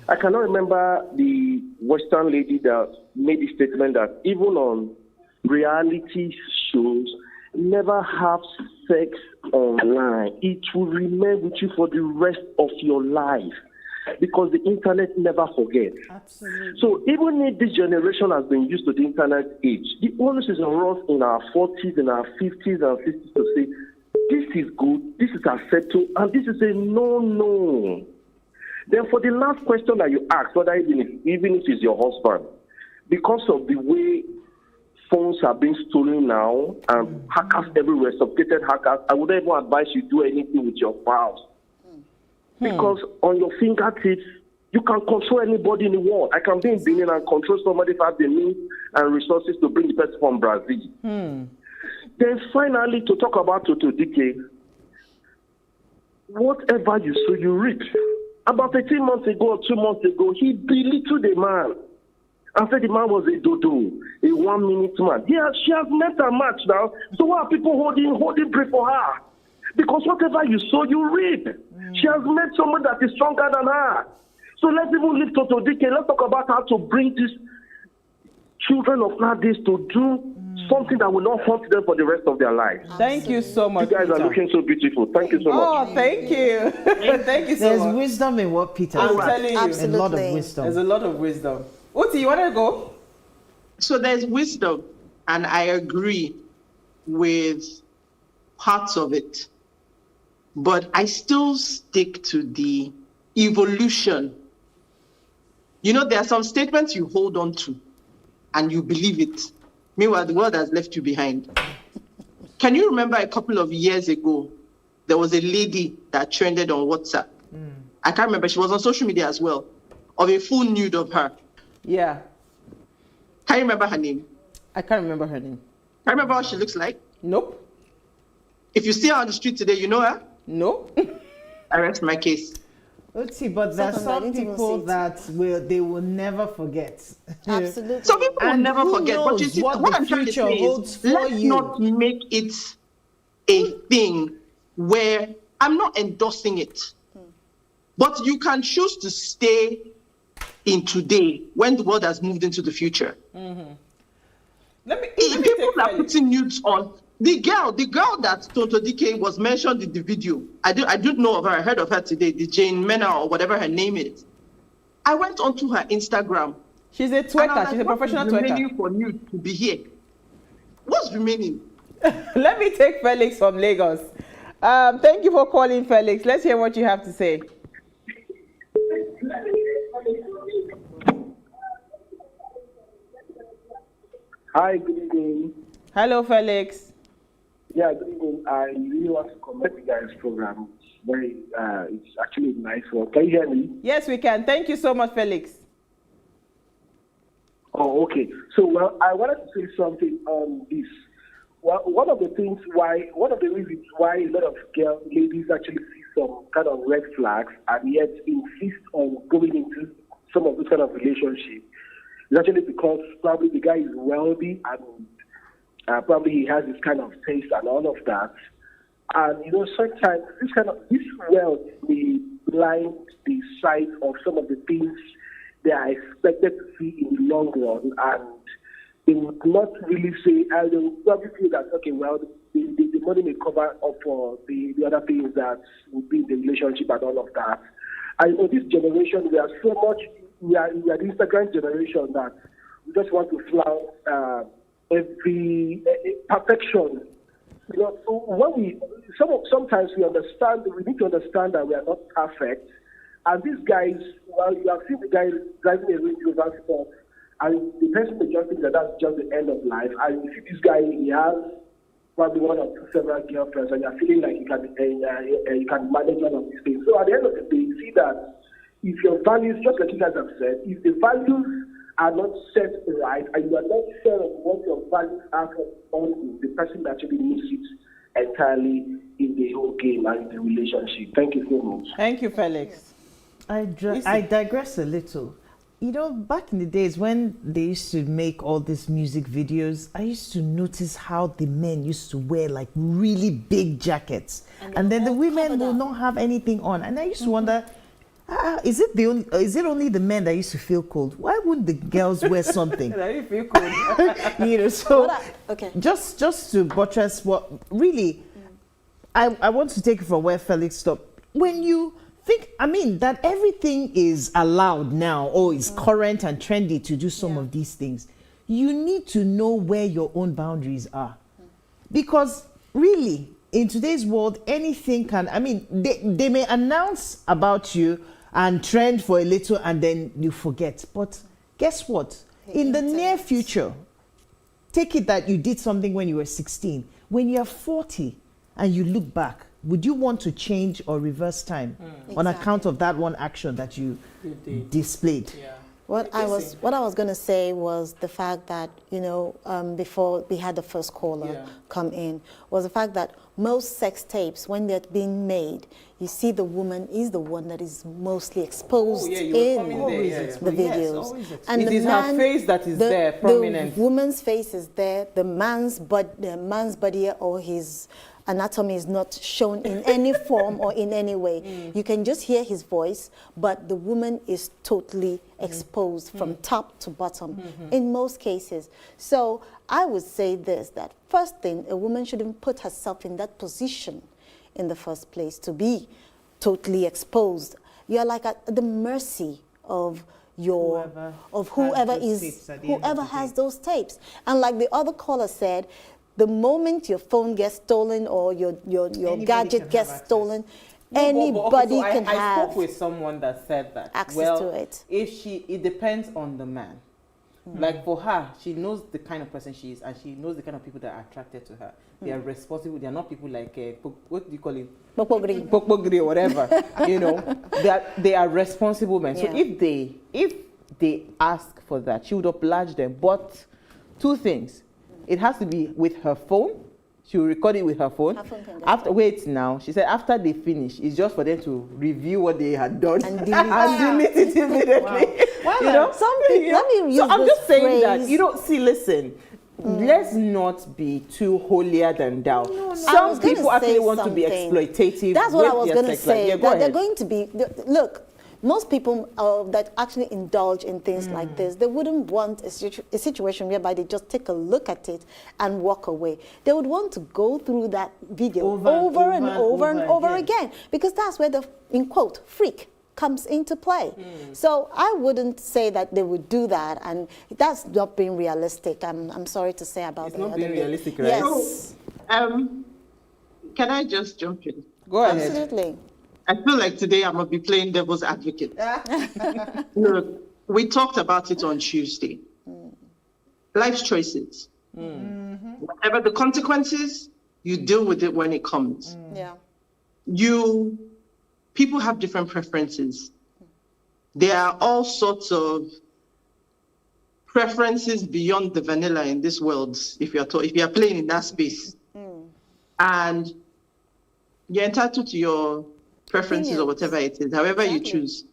Speaker 5: I cannot remember the Western lady that made the statement that even on reality shows, never have sex online. It will remain with you for the rest of your life, because the internet never forgets.
Speaker 2: Absolutely.
Speaker 5: So even if this generation has been used to the internet age, the onus is on us in our 40s, in our 50s and 60s to say, this is good, this is acceptable, and this is a no. Then for the last question that you asked, whether even if it's your husband, because of the way phones are being stolen now and hackers everywhere, sophisticated hackers, I wouldn't even advise you do anything with your files. Because on your fingertips, you can control anybody in the world. I can be in Benin and control somebody if I have the means and resources to bring the person from Brazil. Then finally, to talk about TONTO DK, whatever you sow, you reap. About 18 months ago or 2 months ago, he belittled the man and said the man was a dodo, a 1-minute man. She has met her match now. So why are people holding breath for her? Because whatever you sow, you reap. She has met someone that is stronger than her. So let's even leave TONTO DK. Let's talk about how to bring these children of nowadays to do something that will not haunt them for the rest of their lives.
Speaker 1: Thank you so much,
Speaker 5: You guys
Speaker 1: Peter.
Speaker 5: are looking so beautiful. Thank you so much.
Speaker 1: Oh, thank you. Thank you so
Speaker 2: There's
Speaker 1: much.
Speaker 2: wisdom in what Peter
Speaker 1: I'm
Speaker 2: said.
Speaker 1: telling you.
Speaker 3: Absolutely.
Speaker 2: A lot of wisdom.
Speaker 1: There's a lot of wisdom. Uti, you want to go?
Speaker 4: So there's wisdom, and I agree with parts of it. But I still stick to the evolution. There are some statements you hold on to and you believe it. Meanwhile, the world has left you behind. Can you remember a couple of years ago, there was a lady that trended on WhatsApp. I can't remember. She was on social media as well, of a full nude of her.
Speaker 1: Yeah.
Speaker 4: Can you remember her name?
Speaker 1: I can't remember her name.
Speaker 4: Can you remember what she looks like?
Speaker 1: Nope.
Speaker 4: If you see her on the street today, you know her?
Speaker 1: Nope.
Speaker 4: I rest my case.
Speaker 2: Let's see, but there's
Speaker 3: Sometimes I
Speaker 2: some
Speaker 3: didn't even
Speaker 2: people
Speaker 3: see it.
Speaker 2: that they will never forget.
Speaker 3: Absolutely.
Speaker 4: Some people will
Speaker 2: And
Speaker 4: never
Speaker 2: who
Speaker 4: forget. But you
Speaker 2: knows
Speaker 4: see,
Speaker 2: what
Speaker 4: what
Speaker 2: the
Speaker 4: I'm trying to
Speaker 2: future
Speaker 4: say
Speaker 2: holds
Speaker 4: is,
Speaker 2: for
Speaker 4: let's
Speaker 2: you.
Speaker 4: not make it a thing where I'm not endorsing it. But you can choose to stay in today when the world has moved into the future.
Speaker 1: Let me
Speaker 4: People
Speaker 1: take
Speaker 4: are putting nudes on. The girl that TONTO DK was mentioned in the video, I don't know of her. I heard of her today, the Jane Mena or whatever her name is. I went onto her Instagram.
Speaker 1: She's a twerker. She's a professional twerker.
Speaker 4: What's remaining for nude to be here? What's remaining?
Speaker 1: Let me take Felix from Lagos. Thank you for calling, Felix. Let's hear what you have to say.
Speaker 5: Hi, good evening.
Speaker 1: Hello, Felix.
Speaker 5: Yeah, good evening. I really want to comment the guys' program. It's actually nice work. Can you hear me?
Speaker 1: Yes, we can. Thank you so much, Felix.
Speaker 5: Oh, okay. So, well, I wanted to say something on this. Well, one of the reasons why a lot of ladies actually see some kind of red flags and yet insist on going into some of this kind of relationship is actually because probably the guy is wealthy and probably he has this kind of taste and all of that. And, you know, sometimes this wealth may blind the sight of some of the things they are expected to see in the long run, and they would not really say, and they would probably feel that, okay, well, the money may cover up for the other things that would be in the relationship and all of that. And in this generation, we are the Instagram generation that we just want to flout every perfection. You know, so when sometimes we need to understand that we are not perfect. And these guys, well, you have seen the guy driving a Range Rover Sport, and the person may just think that that's just the end of life. And you see this guy, he has probably one or two several girlfriends, and you're feeling like you can manage one of these things. So at the end of the day, you see that if your values, just like you guys have said, if the values are not set right, and you are not sure of what your values are on the person that actually misses it entirely in the whole game and in the relationship. Thank you so much.
Speaker 1: Thank you, Felix.
Speaker 2: I digress a little. You know, back in the days when they used to make all these music videos, I used to notice how the men used to wear like really big jackets, and then the women will not have anything on. And I used to wonder, is it only the men that used to feel cold? Why wouldn't the girls wear something?
Speaker 1: I feel cold.
Speaker 2: You know, so
Speaker 3: okay.
Speaker 2: Just to buttress what really, I want to take it from where Felix stopped. When you think, I mean, that everything is allowed now or is current and trendy to do some of these things, you need to know where your own boundaries are. Because really, in today's world, anything can, I mean, they may announce about you and trend for a little and then you forget. But guess what? In the near future, take it that you did something when you were 16. When you're 40 and you look back, would you want to change or reverse time on account of that one action that you displayed?
Speaker 1: Yeah.
Speaker 3: What I was going to say was the fact that, you know, before we had the first caller come in, was the fact that most sex tapes, when they're being made, you see the woman is the one that is mostly exposed in the videos.
Speaker 1: Yes, and it is her face that is there, prominent.
Speaker 3: The woman's face is there, the man's body or his anatomy is not shown in any form or in any way. You can just hear his voice, but the woman is totally exposed from top to bottom in most cases. So I would say this, that first thing, a woman shouldn't put herself in that position in the first place to be totally exposed. You're like at the mercy of whoever has those tapes. And like the other caller said, the moment your phone gets stolen or your gadget gets stolen, anybody can have.
Speaker 1: I spoke with someone that said that
Speaker 3: access to it.
Speaker 1: It depends on the man. Like for her, she knows the kind of person she is, and she knows the kind of people that are attracted to her. They are responsible. They are not people like what do you call it? Pokpogri or whatever. You know, they are responsible men. So if they ask for that, she would oblige them. But two things. It has to be with her phone. She will record it with her phone. She said after they finish, it's just for them to review what they had done and delete it immediately.
Speaker 3: Wow.
Speaker 1: You know,
Speaker 3: I'm
Speaker 1: just saying that, you know, listen, let's not be too holier than thou.
Speaker 3: No.
Speaker 1: Some people actually want to be exploitative.
Speaker 3: That's what I was going to say. They're going to be, look, most people that actually indulge in things like this, they wouldn't want a situation whereby they just take a look at it and walk away. They would want to go through that video over and over again, because that's where the, in quote, freak comes into play. So I wouldn't say that they would do that, and that's not being realistic. I'm sorry to say about that.
Speaker 1: It's not being realistic, right?
Speaker 3: Yes.
Speaker 4: So, can I just jump in?
Speaker 1: Go ahead.
Speaker 3: Absolutely.
Speaker 4: I feel like today I'm going to be playing devil's advocate. Look, we talked about it on Tuesday. Life's choices. Whatever the consequences, you deal with it when it comes.
Speaker 3: Yeah.
Speaker 4: People have different preferences. There are all sorts of preferences beyond the vanilla in this world, if you are playing in that space. And you're entitled to your preferences or whatever it is, however you choose.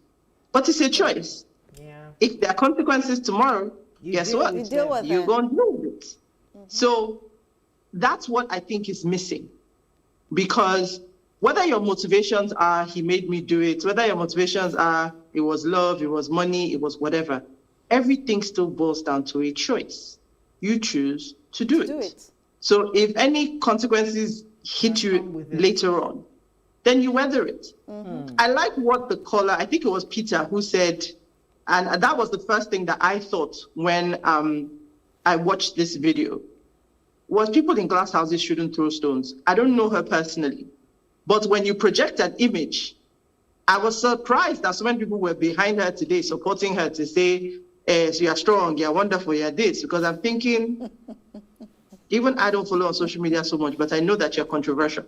Speaker 4: But it's a choice.
Speaker 2: Yeah.
Speaker 4: If there are consequences tomorrow, guess what?
Speaker 3: You deal with
Speaker 4: You're
Speaker 3: it.
Speaker 4: going to deal with it. So that's what I think is missing. Because whether your motivations are, he made me do it, whether your motivations are, it was love, it was money, it was whatever, everything still boils down to a choice. You choose to do it. So if any consequences hit you later on, then you weather it. I like what the caller, I think it was Peter, who said, and that was the first thing that I thought when I watched this video, was people in glass houses shouldn't throw stones. I don't know her personally. But when you project an image, I was surprised that so many people were behind her today, supporting her to say, so you're strong, you're wonderful, you're this. Because I'm thinking, even I don't follow on social media so much, but I know that you're controversial.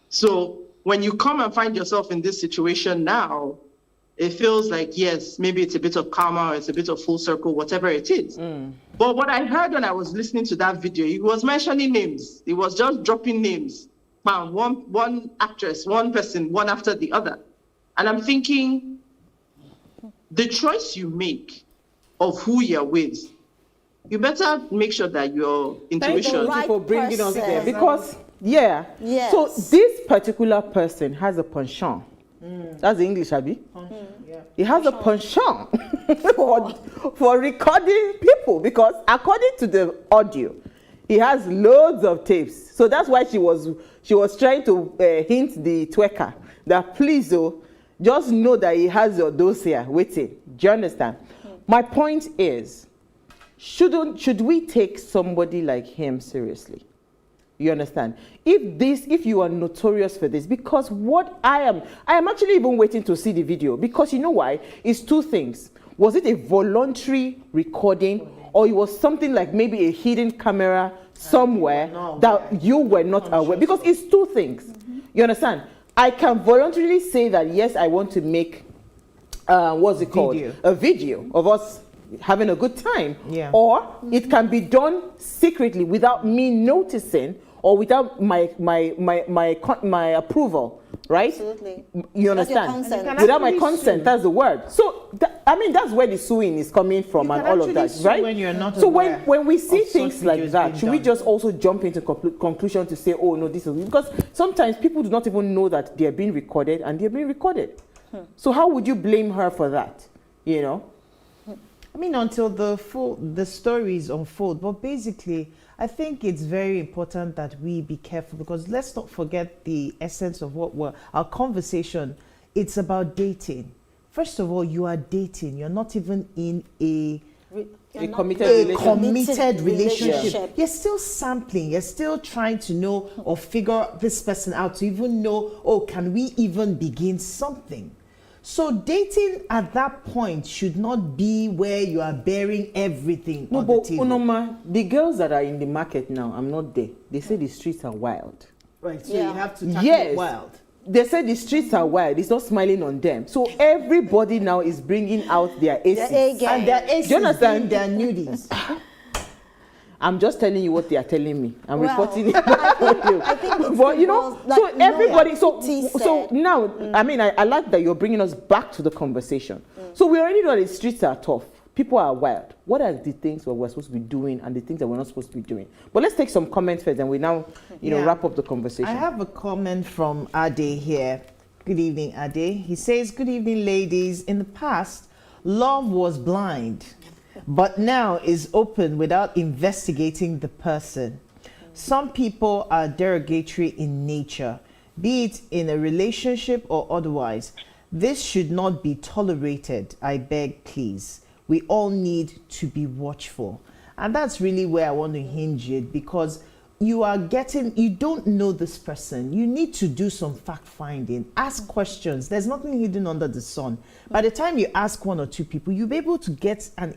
Speaker 4: So when you come and find yourself in this situation now, it feels like, yes, maybe it's a bit of karma, or it's a bit of full circle, whatever it is. But what I heard when I was listening to that video, he was mentioning names. He was just dropping names. One actress, one person, one after the other. And I'm thinking, the choice you make of who you're with, you better make sure that your intuition...
Speaker 1: Thank you for bringing us there.
Speaker 3: person.
Speaker 1: Because,
Speaker 3: Yes.
Speaker 1: so this particular person has a penchant. That's the English, Abby. He has a penchant for recording people, because according to the audio, he has loads of tapes. So that's why she was trying to hint the twerker that please, just know that he has your dossier waiting. Do you understand? My point is, should we take somebody like him seriously? You understand? If you are notorious for this, because what I am actually even waiting to see the video, because you know why? It's two things. Was it a voluntary recording, or it was something like maybe a hidden camera somewhere that you were not aware? Because it's two things. You understand? I can voluntarily say that, yes, I want to make, what's it called? A video of us having a good time.
Speaker 2: Yeah.
Speaker 1: Or it can be done secretly without me noticing, or without my approval, right?
Speaker 3: Absolutely.
Speaker 1: You understand? Without my consent, that's the word. So, that's where the suing is coming from and all of that, right?
Speaker 2: When you're not
Speaker 1: so
Speaker 2: aware
Speaker 1: when we see
Speaker 2: of
Speaker 1: things
Speaker 2: such
Speaker 1: like
Speaker 2: videos
Speaker 1: that,
Speaker 2: being
Speaker 1: should we
Speaker 2: done.
Speaker 1: just also jump into conclusion to say, oh no, this is, because sometimes people do not even know that they're being recorded and they're being recorded. So how would you blame her for that? You know?
Speaker 2: Until the stories unfold. But basically, I think it's very important that we be careful, because let's not forget the essence of our conversation. It's about dating. First of all, you are dating. You're not even in a committed relationship. You're still sampling. You're still trying to know or figure this person out to even know, can we even begin something? So dating at that point should not be where you are bearing everything on the table.
Speaker 1: Unoma, the girls that are in the market now, I'm not there. They say the streets are wild.
Speaker 2: Right, so you have to tackle it wild.
Speaker 1: They say the streets are wild. It's not smiling on them. So everybody now is bringing out their aces.
Speaker 2: And their aces,
Speaker 1: do you understand?
Speaker 2: their nudies.
Speaker 1: I'm just telling you what they are telling me. I'm reporting it.
Speaker 3: I think
Speaker 1: but you know, so everybody, so now, I like that you're bringing us back to the conversation. So we already know the streets are tough. People are wild. What are the things that we're supposed to be doing and the things that we're not supposed to be doing? But let's take some comments first, and we now, wrap up the conversation.
Speaker 2: I have a comment from Ade here. Good evening, Ade. He says, good evening, ladies. In the past, love was blind, but now is open without investigating the person. Some people are derogatory in nature, be it in a relationship or otherwise. This should not be tolerated, I beg, please. We all need to be watchful. And that's really where I want to hinge it, because you don't know this person. You need to do some fact finding, ask questions. There's nothing hidden under the sun. By the time you ask one or two people, you'll be able to get an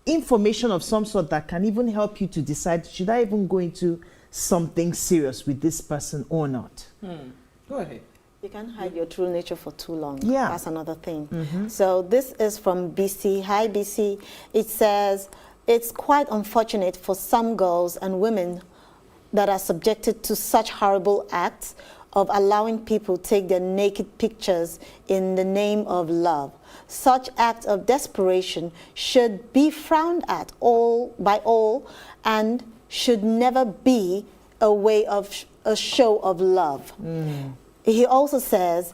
Speaker 2: information of some sort that can even help you to decide, should I even go into something serious with this person or not?
Speaker 1: Go ahead.
Speaker 3: You can't hide your true nature for too long.
Speaker 2: Yeah.
Speaker 3: That's another thing. So this is from BC. Hi, BC. It says, it's quite unfortunate for some girls and women that are subjected to such horrible acts of allowing people take their naked pictures in the name of love. Such acts of desperation should be frowned at by all and should never be a show of love. He also says,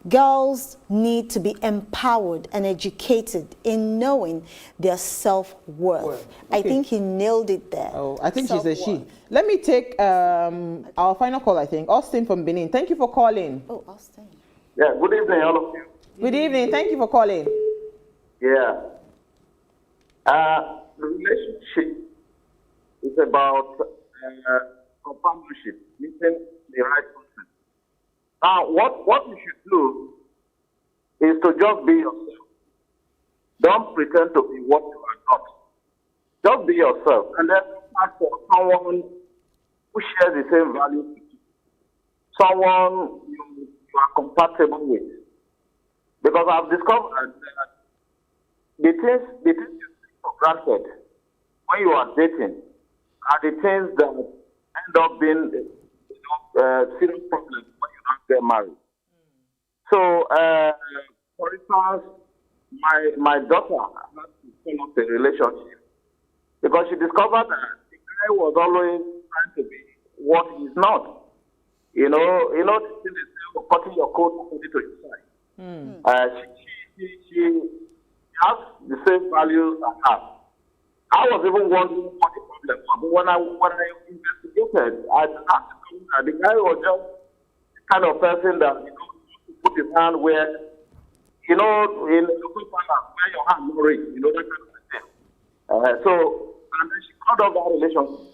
Speaker 3: girls need to be empowered and educated in knowing their self-worth.
Speaker 1: Okay.
Speaker 3: I think he nailed it there.
Speaker 1: Oh, I think she's a she. Let me take our final call, I think. Austin from Benin. Thank you for calling.
Speaker 3: Oh, Austin.
Speaker 5: Yeah, good evening, all of you.
Speaker 1: Good evening. Thank you for calling.
Speaker 5: Yeah. The relationship is about companionship, meeting the right person. Now, what you should do is to just be yourself. Don't pretend to be what you are not. Just be yourself, and then ask for someone who shares the same values with you, someone you are compatible with. Because I've discovered that the things you take for granted when you are dating are the things that end up being serious problems when you don't get married. So, for instance, my daughter had to follow the relationship because she discovered that the guy was always trying to be what he's not. You know, the thing they say, cutting your coat according to your size. She has the same values I have. I was even wondering what the problem was. But when I investigated, I had to know that the guy was just the kind of person that, put his hand where, in the local palace, where your hand no ring, that kind of thing. And then she cut off that relationship.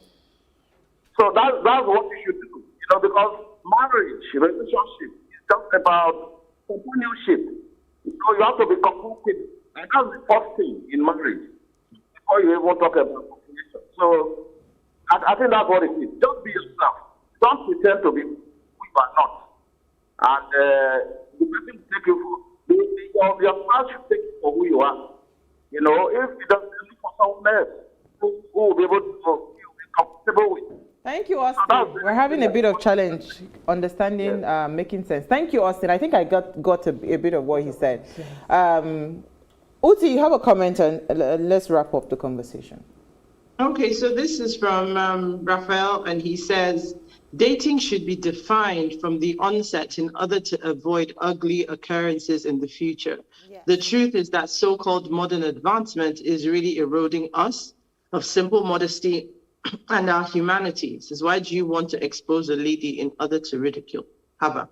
Speaker 5: So that's what you should do, because marriage, relationship, is just about companionship. You have to be compatible. And that's the first thing in marriage before you even talk about companionship. So I think that's what it is. Just be yourself. Don't pretend to be who you are not. And the person will take you for your spouse should take you for who you are. If you don't look for someone else who will be able to be comfortable with.
Speaker 1: Thank you, Austin. We're having a bit of challenge understanding, making sense. Thank you, Austin. I think I got a bit of what he said. Uti, you have a comment, and let's wrap up the conversation.
Speaker 4: Okay, so this is from Raphael, and he says, dating should be defined from the onset in order to avoid ugly occurrences in the future.
Speaker 3: Yes.
Speaker 4: The truth is that so-called modern advancement is really eroding us of simple modesty and our humanities. Is why do you want to expose a lady in order to ridicule? Haba.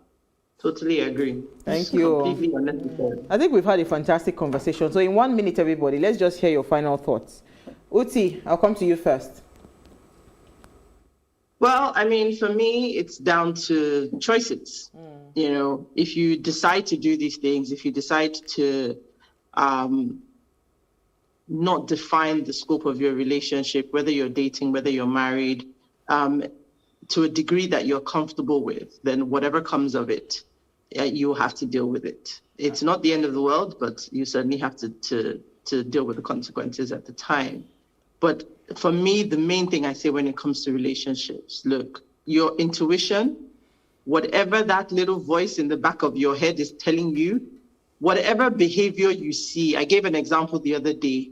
Speaker 4: Totally agree.
Speaker 1: Thank you.
Speaker 4: Completely unnecessary.
Speaker 1: I think we've had a fantastic conversation. So in 1 minute, everybody, let's just hear your final thoughts. Uti, I'll come to you first.
Speaker 4: Well, for me, it's down to choices. If you decide to do these things, if you decide to not define the scope of your relationship, whether you're dating, whether you're married, to a degree that you're comfortable with, then whatever comes of it, you'll have to deal with it. It's not the end of the world, but you certainly have to deal with the consequences at the time. But for me, the main thing I say when it comes to relationships, look, your intuition, whatever that little voice in the back of your head is telling you, whatever behavior you see, I gave an example the other day,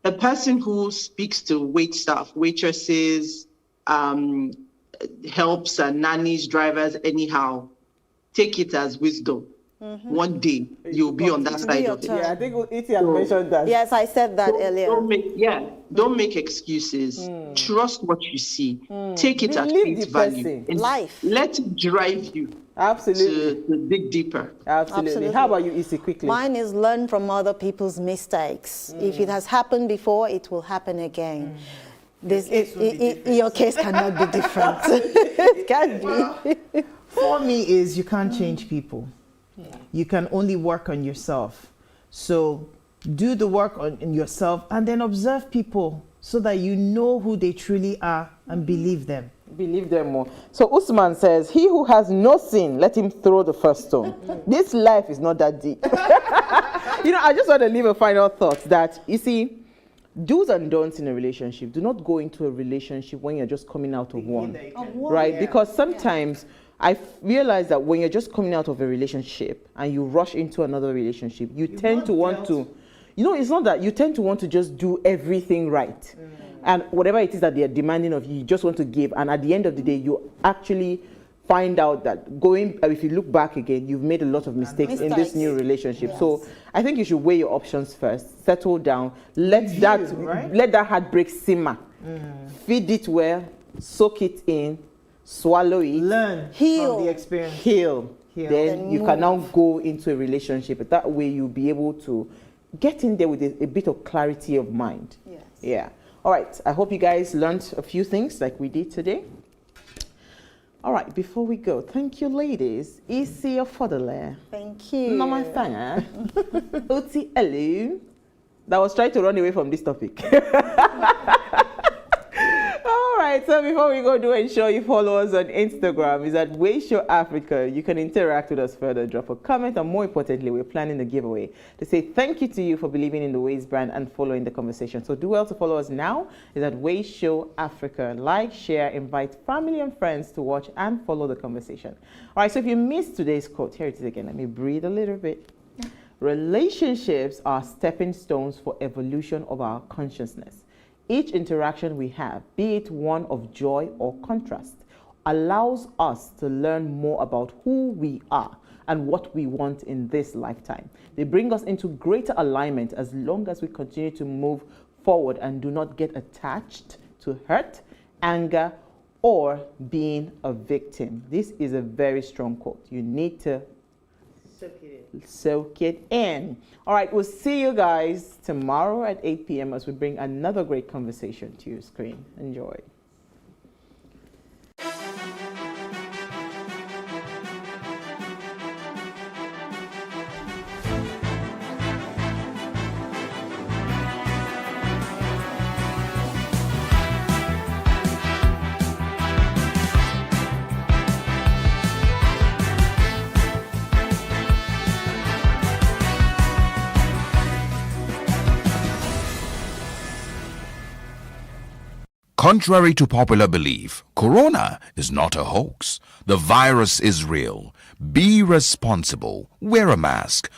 Speaker 4: a person who speaks to wait staff, waitresses, helps and nannies, drivers, anyhow, take it as wisdom. one day you'll be on that side of it.
Speaker 1: Yeah, I think Iti had mentioned that.
Speaker 3: Yes, I said that earlier.
Speaker 4: Don't make excuses. Trust what you see. Take it at
Speaker 1: Believe
Speaker 4: face
Speaker 1: the
Speaker 4: value.
Speaker 1: person.
Speaker 4: And
Speaker 3: Life.
Speaker 4: let it drive you
Speaker 1: Absolutely.
Speaker 4: to dig deeper.
Speaker 1: Absolutely. How about you, Isi, quickly?
Speaker 3: Mine is learn from other people's mistakes. If it has happened before, it will happen again. Your case cannot be different. It can't be.
Speaker 2: For me is you can't change people. You can only work on yourself. So do the work on yourself and then observe people so that you know who they truly are and believe them.
Speaker 1: Believe them more. So Usman says, he who has no sin, let him throw the first stone. This life is not that deep. I just want to leave a final thought that, you see, do's and don'ts in a relationship. Do not go into a relationship when you're just coming out of one. Right? Yeah. Because sometimes I realize that when you're just coming out of a relationship and you rush into another relationship, you tend to want to, it's not that you tend to want to just do everything right. And whatever it is that they are demanding of you, you just want to give. And at the end of the day, you actually find out that if you look back again, you've made a lot of mistakes in this new relationship. Yes. So I think you should weigh your options first, settle down, let that heartbreak simmer, feed it well, soak it in, swallow it,
Speaker 2: learn
Speaker 3: heal
Speaker 2: from the experience,
Speaker 1: heal. Then you can now go into a relationship. That way you'll be able to get in there with a bit of clarity of mind.
Speaker 3: Yes.
Speaker 1: Yeah. All right. I hope you guys learned a few things like we did today. All right, before we go, thank you, ladies. Isi Ofodole.
Speaker 3: Thank you.
Speaker 1: Namaste. Uti Elu. That was trying to run away from this topic. All right, so before we go, do ensure you follow us on Instagram. It's at PlusTvAfrica. You can interact with us further, drop a comment, and more importantly, we're planning a giveaway to say thank you to you for believing in the Ways brand and following the conversation. So do well to follow us now. It's at PlusTvAfrica. Like, share, invite family and friends to watch and follow the conversation. All right, so if you missed today's quote, here it is again. Let me breathe a little bit. Relationships are stepping stones for evolution of our consciousness. Each interaction we have, be it one of joy or contrast, allows us to learn more about who we are and what we want in this lifetime. They bring us into greater alignment as long as we continue to move forward and do not get attached to hurt, anger, or being a victim. This is a very strong quote. You need to soak it in. All right, we'll see you guys tomorrow at 8 p.m. as we bring another great conversation to your screen. Enjoy.
Speaker 6: Contrary to popular belief, Corona is not a hoax. The virus is real. Be responsible. Wear a mask.